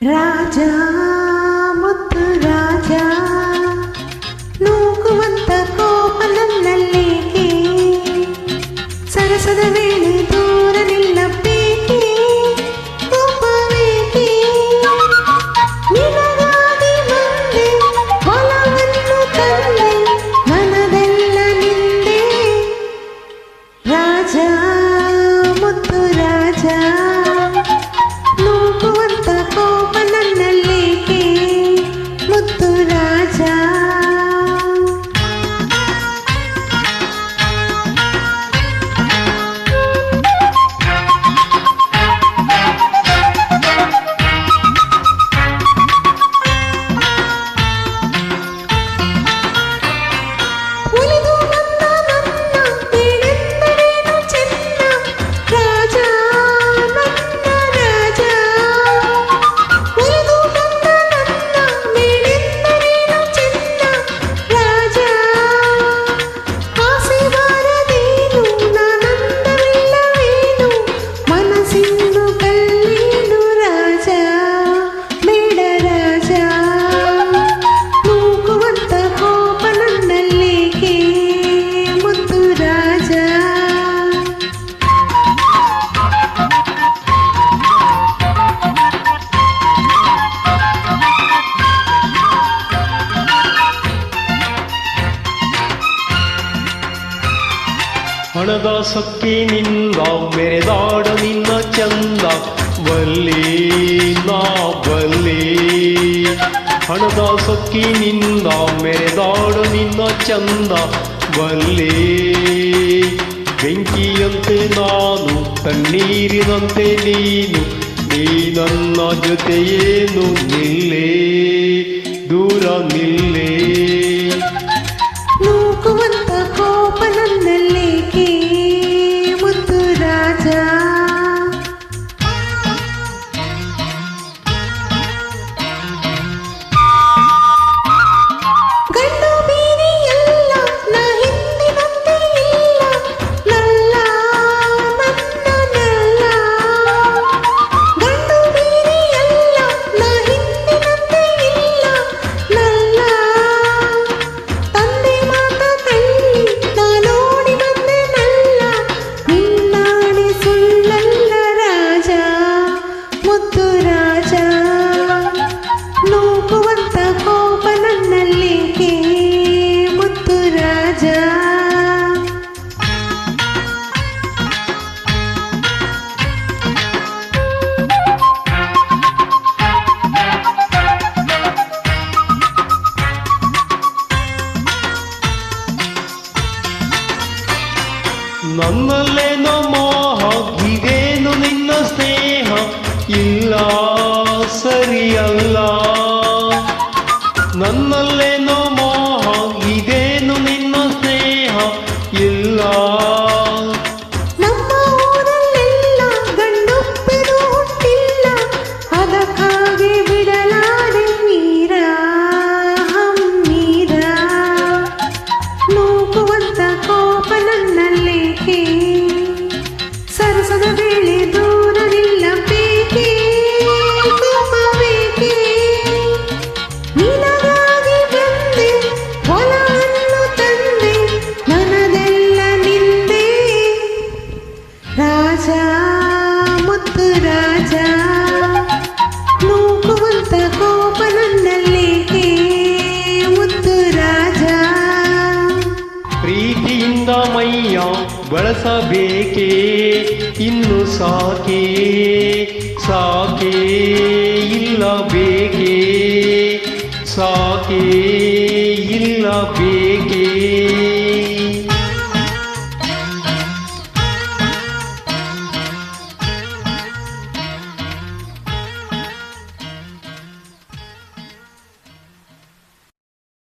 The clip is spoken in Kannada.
ರಾಜ ಮುತ್ತು ರಾಜ ನೂಕುವಂತ ಕೋಪ ನನ್ನಲ್ಲೇಕೆ ಸರಸದ ವೇಳೆ ದೂರ ನಿಲ್ಲಬೇಕೆ ಕೋಪವೇಕೆ ನಿನಗಾಗಿ ಬಂದೆ ಹೊಲವನ್ನು ತಂದೆ ಮನದೆಲ್ಲ ನಿಂದೆ ರಾಜ ಮುತ್ತು ರಾಜ ನೂಕುವಂತ ಕೋಪ ನನ್ನಲ್ಲೇಕೆ ಮುತ್ತು ರಾಜ ಹಣದ ಸೊಕ್ಕಿನಿಂದ ಮೆರೆದಾಡ ನಿನ್ನ ಚಂದ ಬಲ್ಲಿ ನಾ ಬಲ್ಲಿ ಹಣದ ಸೊಕ್ಕಿನಿಂದ ಮೆರೆದಾಡ ನಿನ್ನ ಚಂದ ಬಲ್ಲಿ ಬೆಂಕಿಯಂತೆ ನಾನು ತಣ್ಣೀರಿನಂತೆ ನೀನು ನೀ ನನ್ನ ಜೊತೆಯೇನು ನಿಲ್ಲೇ ದೂರ ನಿಲ್ಲೇ ನೂಕುವಂತ ಕೋಪ ನನ್ನಲ್ಲೇಕೆ ಮುತ್ತು ರಾಜ ಗಂಡು ಬೀರಿ ಎಲ್ಲ ನಾ ಹಿಂದಿನಂತೆ ಇಲ್ಲ ನಲ್ಲ ನನ್ನ ನಲ್ಲ ಗಂಡು ಬೀರಿ ಎಲ್ಲ ನಾ ಹಿಂದಿನಂತೆ ಇಲ್ಲ ನಲ್ಲ ತಂದೆ ಮಾತ ತಳ್ಳಿ ನಾ ನೋಡಿ ಬಂದೆ ನಲ್ಲ ನಿನ್ನಾಣಿ ಸುಳ್ಳಲ್ಲ ರಾಜ ಮುತ್ತು ರಾಜ ನೂಕುವಂತ ಕೋಪ ನನ್ನಲ್ಲೇಕೆ ಮುತ್ತು ರಾಜ ನನ್ನಲ್ಲೇನೋ ಮೋಹ ಇದೇನು ನಿನ್ನ ಸ್ನೇಹ ಇಲ್ಲ ಸರಿಯಲ್ಲ ನನ್ನಲ್ಲೇನೋ ಮೋಹ ಇದೇನು ನಿನ್ನ ಸ್ನೇಹ ಇಲ್ಲ ನಮ್ಮ ಊರಲ್ಲೆಲ್ಲ ಗಂಡೊಬ್ಬರು ಹುಟ್ಟಿಲ್ಲ ಅದಕ್ಕಾಗಿ ಬಿಡಲಾರೆ ಮೀರ ಹಮ್ಮೀರ ನೂಕುವಂತ ಕೋಪ ನನ್ನಲ್ಲೇಕೆ ಸರಸದ ವೇಳೆ ದೂರ ನಿಲ್ಲಬೇಕೆ ಕೋಪವೇಕೆ ನಿನಗಾಗಿ ಬಂದೆ ಹೊಲವನ್ನು ತಂದೆ ಮನದೆಲ್ಲ ನಿಂದೆ ರಾಜ ಮುತ್ತು ರಾಜ ನೂಕುವಂತ ಕೋಪ ನನ್ನಲ್ಲೇಕೆ ಮುತ್ತು ರಾಜ ಪ್ರೀತಿಯಿಂದ ಮೈಯ ಬಳಸಬೇಕೇ ಇನ್ನು ಸಾಕೇ ಸಾಕೇ ಇಲ್ಲ ಬೇಕೇ ಸಾಕೇ ಇಲ್ಲ ಬೇಕೇ